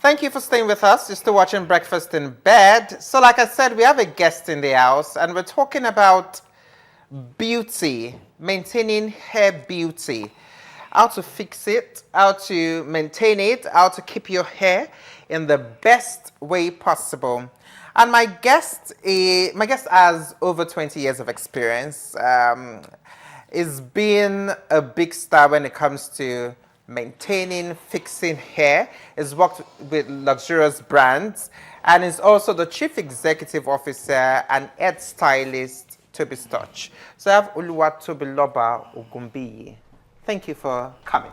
Thank you for staying with us. You're still watching Breakfast in Bed. So like I said, we have a guest in the house and we're talking about beauty, maintaining hair beauty, how to fix it, how to maintain it, how to keep your hair in the best way possible. And my guest has over 20 years of experience. Is being a big star when it comes to maintaining, fixing hair. He's worked with luxurious brands and is also the Chief Executive Officer and Head Stylist Toby Touch. So I have Oluwatobiloba Ogunbiyi. Thank you for coming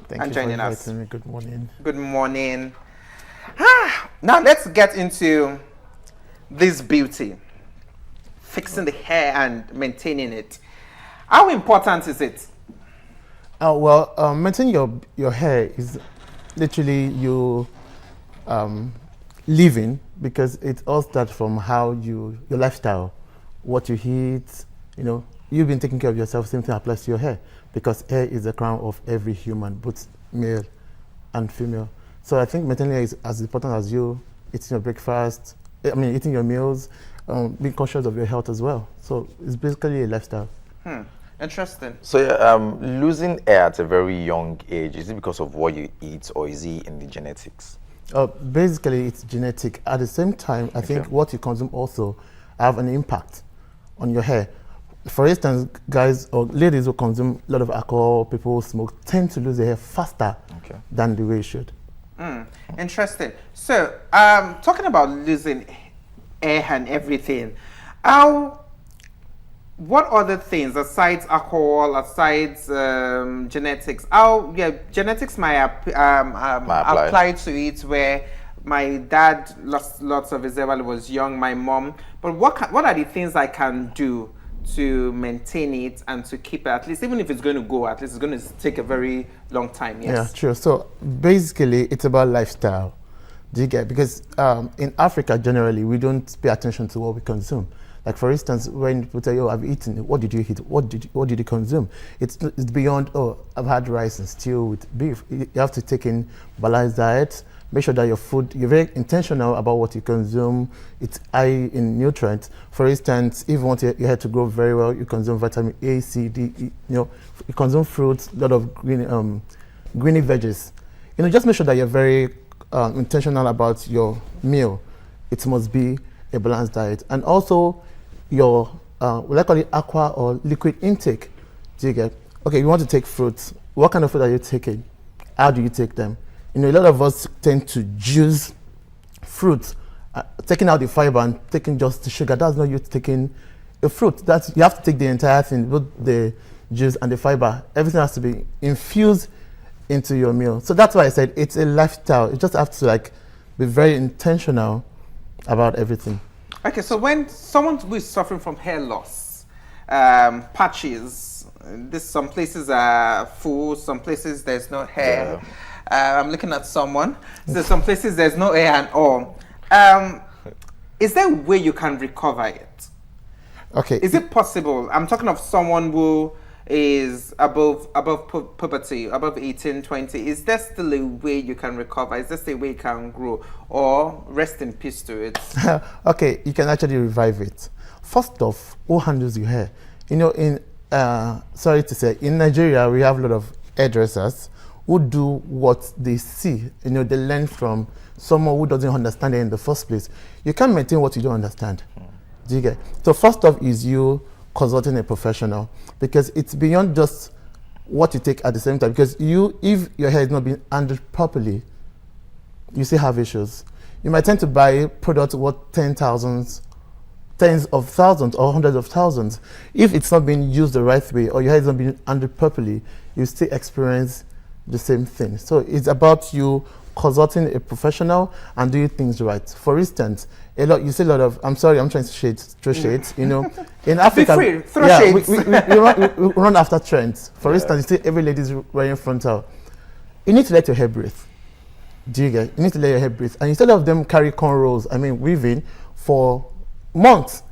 and joining us. Me. Good morning. Good morning. Now let's get into this beauty, fixing the hair and maintaining it. How important is it? Maintaining your hair is literally you living, because it all starts from how your lifestyle, what you eat. You've been taking care of yourself. Same thing applies to your hair, because hair is the crown of every human, both male and female. So I think maintaining hair is as important as you eating your breakfast. Eating your meals, being conscious of your health as well. So it's basically a lifestyle. Interesting. So losing hair at a very young age, is it because of what you eat or is it in the genetics? Basically, it's genetic. At the same time, I think what you consume also have an impact on your hair. For instance, guys or ladies who consume a lot of alcohol, people who smoke, tend to lose their hair faster than the way it should. Interesting. So, talking about losing hair and everything, what other things aside alcohol, aside genetics? Genetics might apply to it. Where my dad lost lots of his hair while he was young, my mom. But what are the things I can do to maintain it and to keep it, at least, even if it's going to go, at least it's going to take a very long time? Yes. Yeah, true. So basically, it's about lifestyle. Do you get? Because in Africa, generally, we don't pay attention to what we consume. Like, for instance, when people tell you, I've eaten, what did you eat? What did you consume? It's beyond, I've had rice and stew with beef. You have to take in balanced diet. Make sure that your food, you're very intentional about what you consume. It's high in nutrients. For instance, if you want your hair to grow very well, you consume vitamin A, C, D, E. You consume fruits, a lot of greeny veggies. Just make sure that you're very intentional about your meal. It must be a balanced diet. And also your, what I call it, aqua or liquid intake. Do you get? Okay, you want to take fruits. What kind of fruit are you taking? How do you take them? A lot of us tend to juice fruits, taking out the fiber and taking just the sugar. That's not you taking a fruit. You have to take the entire thing, both the juice and the fiber. Everything has to be infused into your meal. So that's why I said it's a lifestyle. You just have to be very intentional about everything. Okay, so when someone who is suffering from hair loss, patches, some places are full, some places there's no hair. I'm looking at someone. So some places there's no hair at all. Is there a way you can recover it? Okay. Is it possible? I'm talking of someone who is above puberty, above 18, 20. Is there still a way you can recover? Is there still a way you can grow? Or rest in peace to it? Okay, you can actually revive it. First off, who handles your hair? Sorry to say, in Nigeria, we have a lot of hairdressers who do what they see. They learn from someone who doesn't understand it in the first place. You can't maintain what you don't understand. Do you get? So first off is you consulting a professional, because it's beyond just what you take at the same time. Because if your hair is not being handled properly, you still have issues. You might tend to buy products worth tens of thousands or hundreds of thousands. If it's not being used the right way or your hair is not being handled properly, you still experience the same thing. So it's about you consulting a professional and doing things right. For instance, you see a lot of, I'm sorry, I'm trying to throw shades, in Africa. Be free, throw shades. We run after trends. For instance, you see every lady's wearing frontal. You need to let your hair breathe. Do you get? You need to let your hair breathe. And instead of them carry cornrows, weaving for months,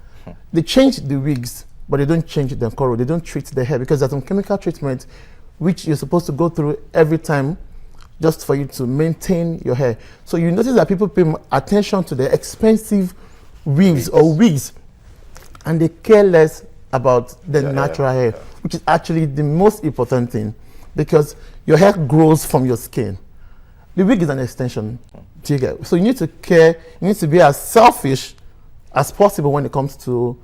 they change the wigs, but they don't change the cornrow. They don't treat the hair, because there's some chemical treatment which you're supposed to go through every time just for you to maintain your hair. So you notice that people pay attention to the expensive weaves or wigs, and they care less about the natural hair, which is actually the most important thing, because your hair grows from your skin. The wig is an extension. Do you get? So you need to care, you need to be as selfish as possible when it comes to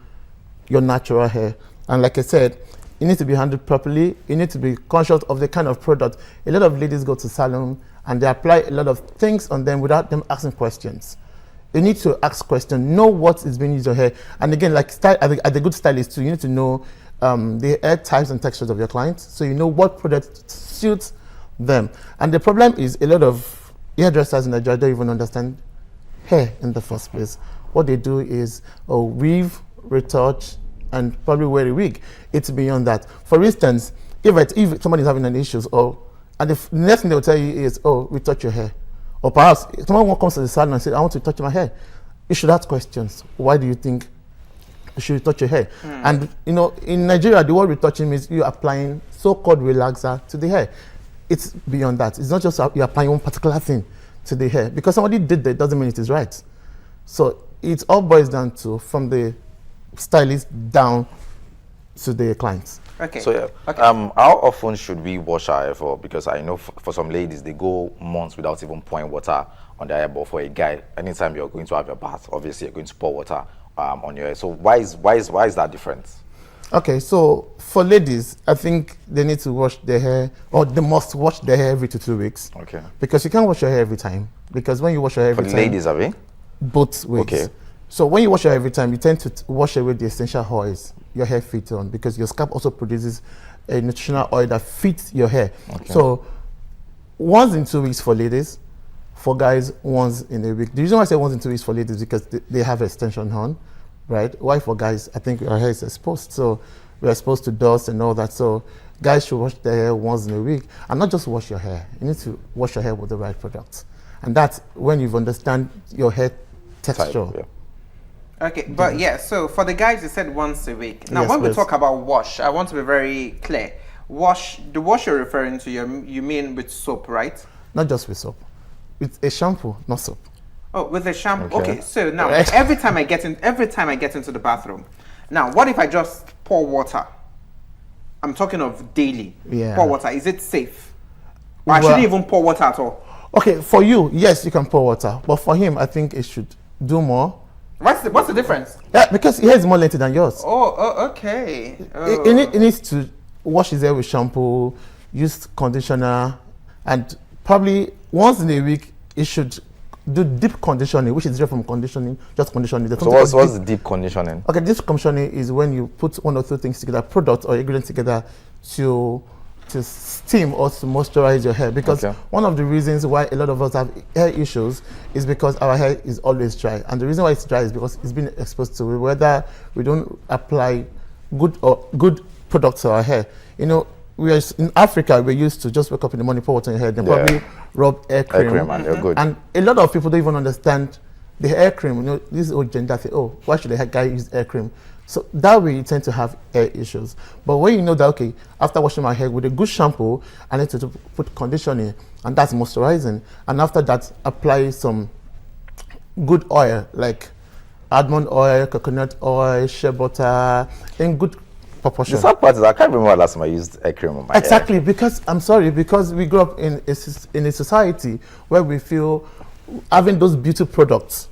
your natural hair. And like I said, you need to be handled properly. You need to be conscious of the kind of product. A lot of ladies go to salon and they apply a lot of things on them without them asking questions. You need to ask questions, know what is being used on your hair. And again, like style, as a good stylist too, you need to know the hair types and textures of your clients, so you know what product suits them. And the problem is a lot of hairdressers in Nigeria don't even understand hair in the first place. What they do is weave, retouch, and probably wear a wig. It's beyond that. For instance, if somebody is having an issue, and the next thing they will tell you is, retouch your hair. Or perhaps someone comes to the salon and says, I want to touch my hair. You should ask questions. Why do you think you should touch your hair? And in Nigeria, the word retouching means you're applying so-called relaxer to the hair. It's beyond that. It's not just you're applying one particular thing to the hair. Because somebody did that doesn't mean it is right. So it all boils down to from the stylist down to the clients. Okay. So how often should we wash our hair for? Because I know for some ladies, they go months without even pouring water on their hair. But for a guy, anytime you're going to have your bath, obviously you're going to pour water on your hair. So why is that different? Okay, so for ladies, I think they need to wash their hair, or they must wash their hair every 2 to 2 weeks. Okay. Because you can't wash your hair every time. Because when you wash your hair every For time, ladies, have we? both ways. Okay. So when you wash your hair every time, you tend to wash away the essential oils your hair feeds on, because your scalp also produces a nutritional oil that feeds your hair. Okay. So once in 2 weeks for ladies, for guys, once in a week. The reason why I say once in 2 weeks for ladies is because they have extension on, right? Why for guys? I think our hair is exposed, so we're exposed to dust and all that. So guys should wash their hair once in a week, and not just wash your hair. You need to wash your hair with the right products, and that's when you understand your hair texture. Type, yeah. Okay, but so for the guys, you said once a week. Now, Yes, when we please. talk about wash, I want to be very clear. The wash you're referring to, you mean with soap, right? Not just with soap, with a shampoo, not soap. Oh, with the shampoo. Okay. Okay, so now Right. every time I get into the bathroom, now what if I just pour water? I'm talking of daily. Yeah. Pour water. Is it safe? Or I Well- shouldn't even pour water at all. Okay, for you, yes, you can pour water, but for him, I think it should do more. What's the difference? Yeah, because his hair is more lengthy than yours. Oh, okay. Oh. It needs to wash his hair with shampoo, use conditioner, and probably once in a week, it should do deep conditioning, which is different from conditioning, just conditioning. There's So something what's called the deep conditioning? Okay, deep conditioning is when you put one or two things together, product or ingredients together to steam or to moisturize your hair. Because Okay. one of the reasons why a lot of us have hair issues is because our hair is always dry. And the reason why it's dry is because it's been exposed to it, whether we don't apply good products to our hair. We are in Africa, we're used to just wake up in the morning, pour water on your hair, then Yeah. probably rub hair cream. Hair cream, and they're good. And a lot of people don't even understand the hair cream. This old gender say, why should a guy use hair cream? So that way you tend to have hair issues. But when you know that, okay, after washing my hair with a good shampoo, I need to put conditioning, and that's moisturizing. And after that, apply some good oil, like almond oil, coconut oil, shea butter, in good proportion. The sad part is I can't remember last time I used hair cream on my Exactly, because we grew up in a society where we feel having those beauty products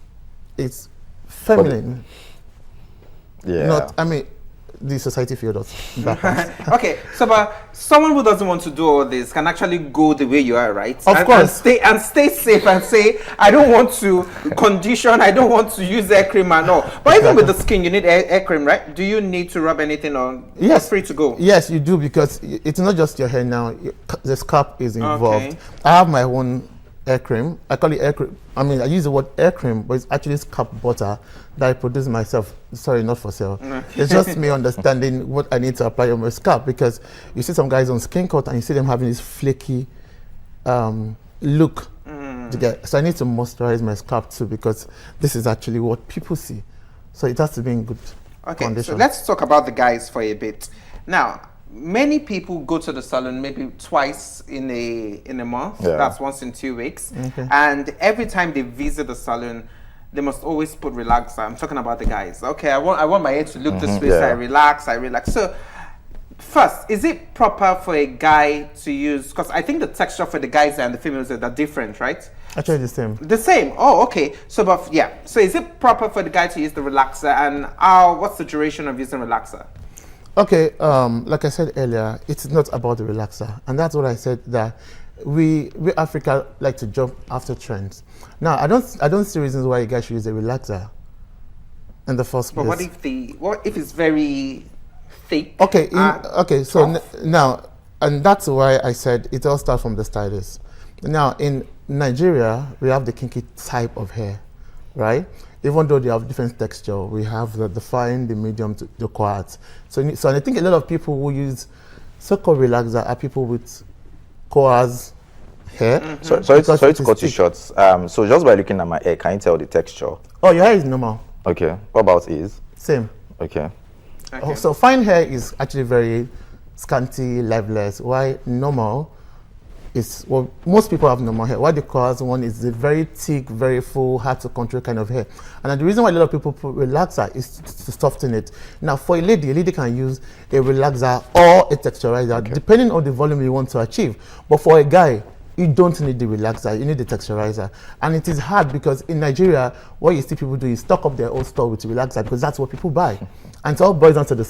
is feminine. hair. Yeah. The society feels us. That part. Okay, so but someone who doesn't want to do all this can actually go the way you are, right? Of course. And stay safe and say, I don't want to condition, I don't want to use hair cream and all. But even with the skin, you need hair cream, right? Do you need to rub anything on? Yes. You're free to go. Yes, you do, because it's not just your hair now. The scalp is involved. Okay. I have my own hair cream. I call it hair cream. I use the word hair cream, but it's actually scalp butter that I produce myself. Sorry, not for sale. It's just me understanding what I need to apply on my scalp, because you see some guys on skin coat and you see them having this flaky look. So I need to moisturize my scalp too, because this is actually what people see. So it has to be in good Okay, condition. so let's talk about the guys for a bit. Now, many people go to the salon maybe twice in a month. Yeah. That's once in 2 weeks. And every time they visit the salon, they must always put relaxer. I'm talking about the guys. Okay, I want my hair to look this way, so I relax. So first, is it proper for a guy to use, because I think the texture for the guys and the females are different, right? Actually, the same. The same. Oh, okay. So, but yeah. So, is it proper for the guy to use the relaxer, and what's the duration of using relaxer? Okay, like I said earlier, it's not about the relaxer, and that's what I said, that we Africa like to jump after trends. Now, I don't see reasons why you guys should use a relaxer in the first place. But what if it's very thick? Okay, so tough? now, and that's why I said it all starts from the stylist. Now, in Nigeria, we have the kinky type of hair, right? Even though they have different texture, we have the fine, the medium, the quiet. So I think a lot of people who use so-called relaxer are people with coarse hair. Sorry to cut you short. So just by looking at my hair, can you tell the texture? Oh, your hair is normal. Okay. What about his? Same. Okay. Oh, so fine hair is actually very scanty, lifeless. Why normal is, well, most people have normal hair. Why the coarse one is the very thick, very full, hard to control kind of hair. And the reason why a lot of people put relaxer is to soften it. Now, for a lady can use a relaxer or a texturizer, depending on the volume you want to achieve. But for a guy, you don't need the relaxer, you need the texturizer. And it is hard because in Nigeria, what you see people do is stock up their old store with relaxer because that's what people buy. And it all boils down to the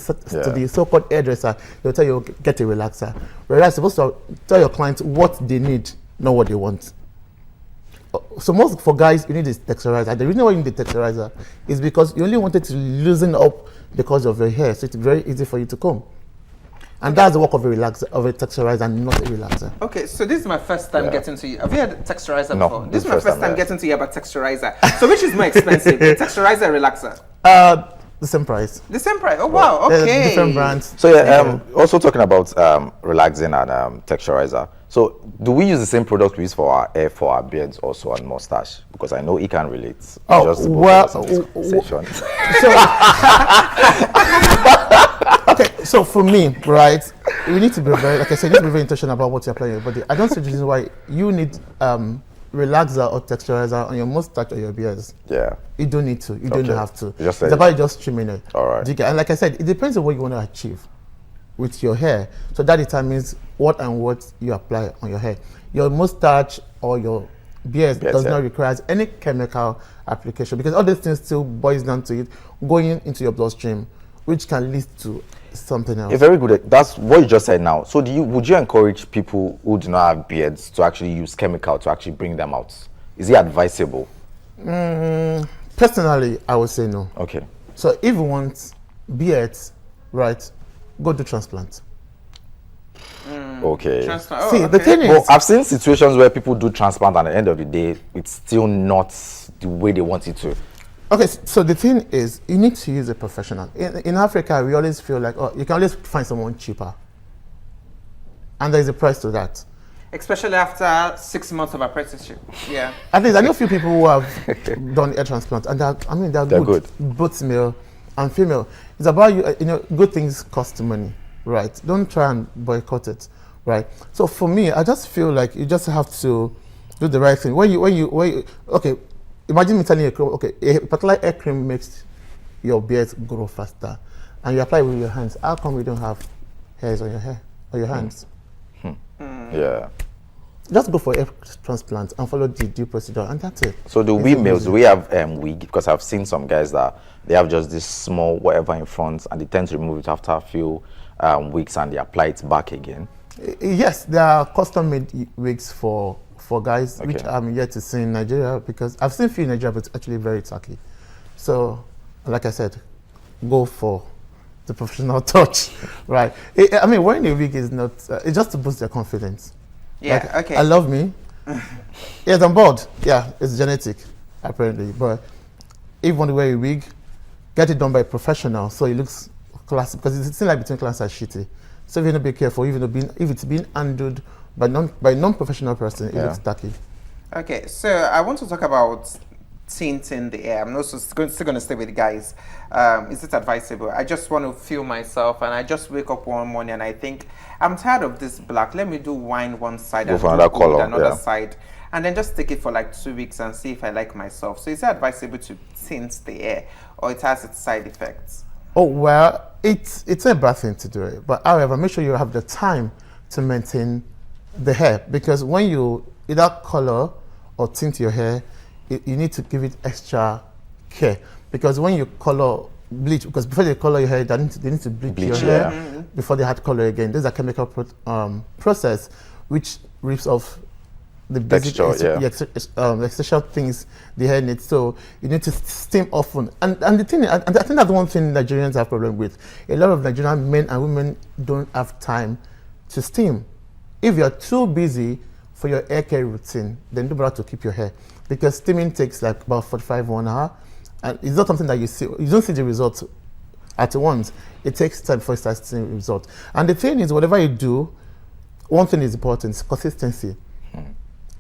so-called hairdresser. They'll tell you, get a relaxer. Whereas you're supposed to tell your clients what they need, not what they want. So for guys, you need this texturizer. The reason why you need the texturizer is because you only wanted to loosen up because of your hair, so it's very easy for you to comb. And that's the work of a texturizer, not a relaxer. Okay, so this is my first time getting to you. Have you had a texturizer No, before? This is my first time getting to you about texturizer. So which is more expensive, the texturizer or relaxer? The same price. The same price. Oh wow, okay. Different brands. So also talking about relaxing and texturizer. So do we use the same product we use for our hair, for our beards also, and mustache? Because I know he can relate. Oh, Just well, sessions. Okay, so for me, right, we need to be very, like I said, you need to be very intentional about what you're applying on your body. I don't see the reason why you need relaxer or texturizer on your mustache or your beards. Yeah. You don't need to. You don't have to. It's about just trimming it. All right. And like I said, it depends on what you want to achieve with your hair. So that determines what you apply on your hair. Your mustache or your beard does not require any chemical application because all these things still boils down to it going into your bloodstream, which can lead to something else. Very good. That's what you just said now. So would you encourage people who do not have beards to actually use chemical to actually bring them out? Is it advisable? Personally, I would say no. Okay. So if you want beards, right, go do transplant. Okay. See, the thing is, well, I've seen situations where people do transplant and at the end of the day, it's still not the way they want it to. okay, so the thing is, you need to use a professional. In Africa, we always feel like, oh, you can always find someone cheaper. And there's a price to that. Especially after 6 months of apprenticeship. Yeah. At least I know a few people who have done hair transplant, and they're good, both male and female. It's about good things cost money, right? Don't try and boycott it, right? So for me, I just feel like you just have to do the right thing. Okay, imagine me telling you, okay, a particular hair cream makes your beard grow faster, and you apply it with your hands. How come we don't have hairs on your hair or your hands? Yeah. Just go for hair transplant and follow the due procedure, and that's it. So do we males, do we have wig? Because I've seen some guys that they have just this small whatever in front and they tend to remove it after a few weeks and they apply it back again. Yes, there are custom-made wigs for guys, Okay. which I'm yet to see in Nigeria because I've seen a few in Nigeria, but it's actually very tacky. So, like I said, go for the professional touch, right? Wearing a wig is not, it's just to boost their confidence. Yeah, like, okay. I love me. Yes, I'm bald. Yeah, it's genetic, apparently. But if you want to wear a wig, get it done by a professional so it looks classy because it seems like between class and shitty. So if you need to be careful, if it's being handled by non-professional person, it looks tacky. Okay, so I want to talk about tinting the hair? I'm also still going to stay with the guys. Is it advisable? I just want to feel myself, and I just wake up one morning and I think I'm tired of this black. Let me do wine one side Go and for do another gold color, another yeah. side, and then just take it for like 2 weeks and see if I like myself. So is it advisable to tint the hair, or it has its side effects? Oh, well, it's a bad thing to do it. But however, make sure you have the time to maintain the hair, because when you either color or tint your hair, you need to give it extra care. Because when you color, bleach, because before they color your hair, they need to bleach your hair yeah. before they had color again. There's a chemical process which rips off the basic Texture, yeah. essential things the hair needs. So you need to steam often. And the thing, and I think that's one thing Nigerians have problem with. A lot of Nigerian men and women don't have time to steam. If you're too busy for your hair care routine, then don't bother to keep your hair, because steaming takes like about 45 1 hour, and it's not something that you see. You don't see the results at once. It takes time before you start seeing the result. And the thing is, whatever you do, one thing is important: consistency.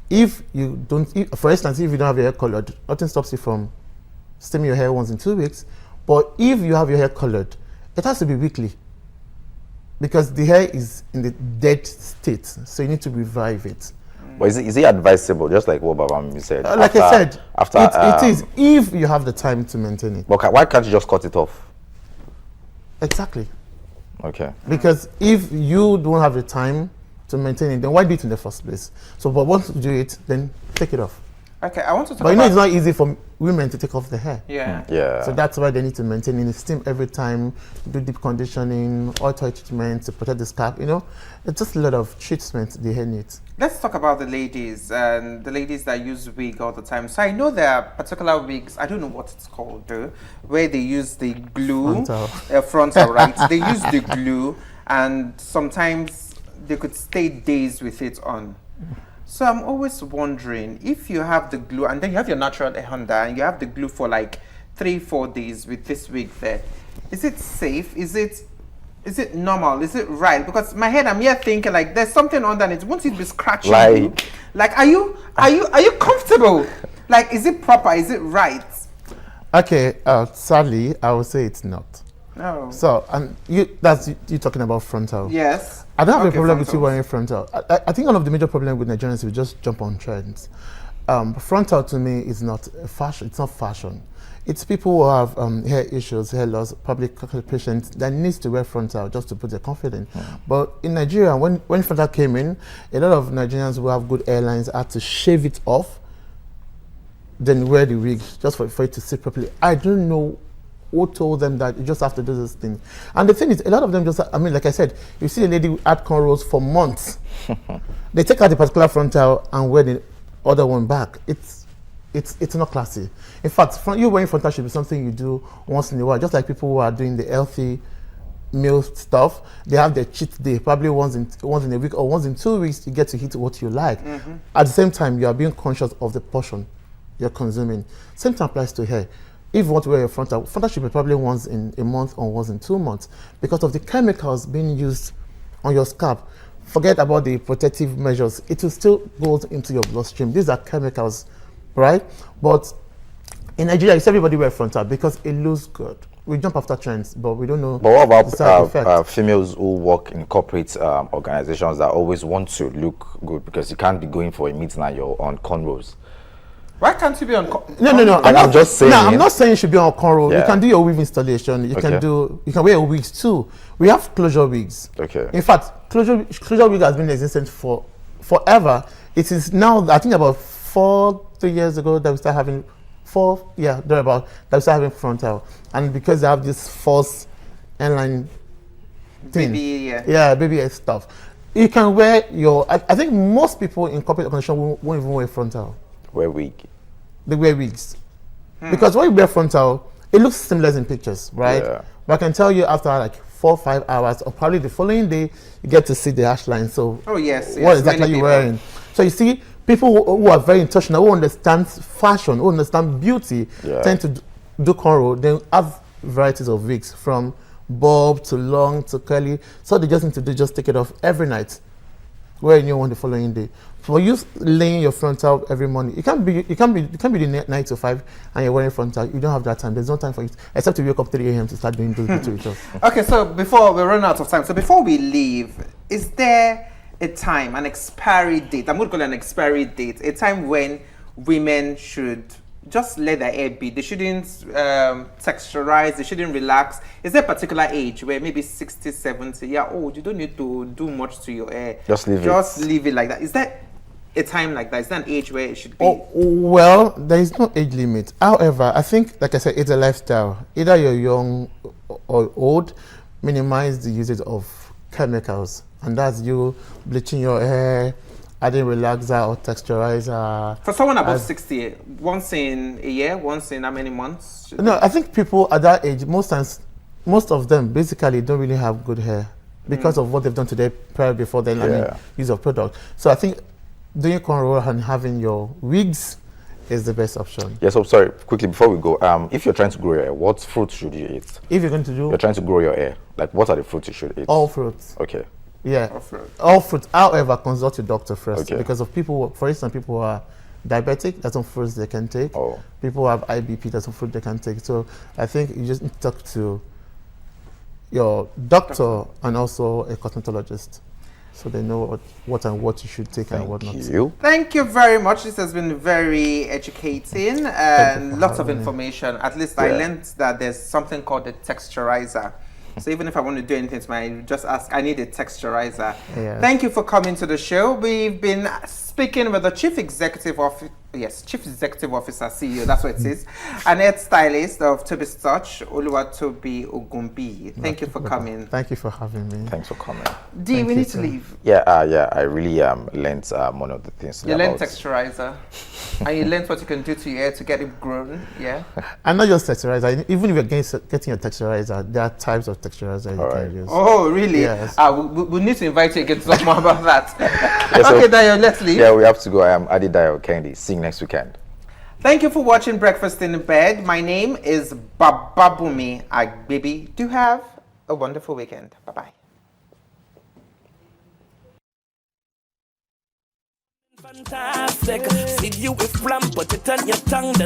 If you don't, for instance, if you don't have your hair colored, nothing stops you from steaming your hair once in 2 weeks. But if you have your hair colored, it has to be weekly, because the hair is in the dead state, so you need to revive it. But is it advisable, just like what Babami said? Like I said, after it is, if you have the time to maintain it. But why can't you just cut it off? Exactly. Okay. Because if you don't have the time to maintain it, then why do it in the first place? So, but once you do it, then take it off. Okay, I want to talk But you know, about... it's not easy for women to take off the hair. Yeah. Yeah. So that's why they need to maintain it. Steam every time, do deep conditioning, oil treatment to protect the scalp. You know, it's just a lot of treatment the hair needs. Let's talk about the ladies, and the ladies that use wig all the time. So I know there are particular wigs, I don't know what it's called though, where they use the glue, frontal, right? They use the glue, and sometimes they could stay days with it on. So I'm always wondering, if you have the glue and then you have your natural hair under and you have the glue for like 3-4 days with this wig there, is it safe? Is it normal? Is it right? Because my head, I'm here thinking like there's something under it. Won't it be scratching you? Like, are you comfortable? Like, is it proper? Is it right? Okay, sadly, I would say it's not. No. So, and you talking about frontal. Yes. I don't have a Okay, problem with you frontals. wearing frontal. I think one of the major problems with Nigerians is we just jump on trends. Frontal to me is not a fashion. It's not fashion. It's people who have hair issues, hair loss, public patients that needs to wear frontal just to put their confidence. But in Nigeria, when frontal came in, a lot of Nigerians who have good hairlines had to shave it off, then wear the wig just for it to sit properly. I don't know who told them that you just have to do this thing. And the thing is, a lot of them just, I mean, like I said, you see a lady who had cornrows for months. They take out the particular frontal and wear the other one back. It's not classy. In fact, you wearing frontal should be something you do once in a while, just like people who are doing the healthy meal stuff. They have their cheat day, probably once in a week or once in 2 weeks. You get to eat what you like. At the same time, you are being conscious of the portion you're consuming. Same thing applies to hair. If you want to wear a frontal should be probably once in a month or once in 2 months, because of the chemicals being used on your scalp. Forget about the protective measures. It will still go into your bloodstream. These are chemicals, right? But in Nigeria, it's everybody wear frontal because it looks good. We jump after trends, but we don't know. But what the side effect. about females who work in corporate organizations that always want to look good, because you can't be going for a meeting and you're on cornrows? Why can't you be on? No. I'm just saying. No, I'm not saying you should be on cornrow. Yeah. You can do your weave installation. You can wear your wigs too. We have closure wigs. Okay. In fact, closure wig has been existent for forever. It is now, I think, about 3 years ago that we start having that we start having frontal, and because they have this false hairline thing, baby hair stuff. You can wear your. I think most people in corporate organization won't even wear frontal. Wear wig. They wear wigs. Because when you wear frontal, it looks seamless in pictures, right? Yeah. But I can tell you after like 4 or 5 hours, or probably the following day, you get to see the hash line. So yes, what exactly are you wearing? So you see, people who are very in touch now, who understand fashion, who understand beauty, tend to do cornrow. They have varieties of wigs, from bob to long to curly. So they just need to just take it off every night, wear a new one the following day. For you laying your frontal every morning, you can't be doing 9 to 5 and you're wearing frontal. You don't have that time. There's no time for it except to wake up 3 a.m. to start doing those rituals. Okay, so before we run out of time, so before we leave, is there a time, an expiry date? I'm going to call it an expiry date. A time when women should just let their hair be. They shouldn't texturize. They shouldn't relax. Is there a particular age where maybe 60, 70 years old, you don't need to do much to your hair? Just leave it. Just leave it like that. Is there a time like that? Is there an age where it should be? Oh, well, there is no age limit. However, I think, like I said, it's a lifestyle. Either you're young or old, minimize the usage of chemicals. And that's you bleaching your hair, adding relaxer or texturizer. For someone above 60, once in a year, once in how many months? No, I think people at that age, most of them basically don't really have good hair because of what they've done to their hair before they learn use of product. So I think doing cornrow and having your wigs is the best option. Yeah, so sorry, quickly before we go, if you're trying to grow your hair, what fruits should you eat? If you're going to do... You're trying to grow your hair, like what are the fruits you should eat? All fruits. Okay. Yeah, all fruits. However, consult your doctor first because of people, for instance, people who are diabetic, that's some fruits they can take. People who have IBP, that's some fruit they can take. So I think you just need to talk to your doctor and also a cosmetologist so they know what you should take and what not. Thank you very much. This has been very educating and lots of information. At least I learned that there's something called a texturizer. So even if I want to do anything to my, just ask, I need a texturizer. Thank you for coming to the show. We've been speaking with the Chief Executive Officer, CEO, that's what it is, and head stylist of Toby's Touch, Oluwatobi Ogumbi. Thank you for coming. Thank you for having me. Thanks for coming. D, we need to leave. Yeah, I really learned one of the things. You learned texturizer, and you learned what you can do to your hair to get it grown. Yeah. And not just texturizer. Even if you're getting a texturizer, there are types of texturizer you can use. Oh, really? Yes. We need to invite you again to talk more about that. Yeah, so, okay, Dayo, let's leave. Yeah, we have to go. I am Adedayo Kennedy. See you next weekend. Thank you for watching Breakfast in Bed. My name is Bababumi Agbibi. Do have a wonderful weekend. Bye-bye. Fantastic. See you with flam, but it on your tongue.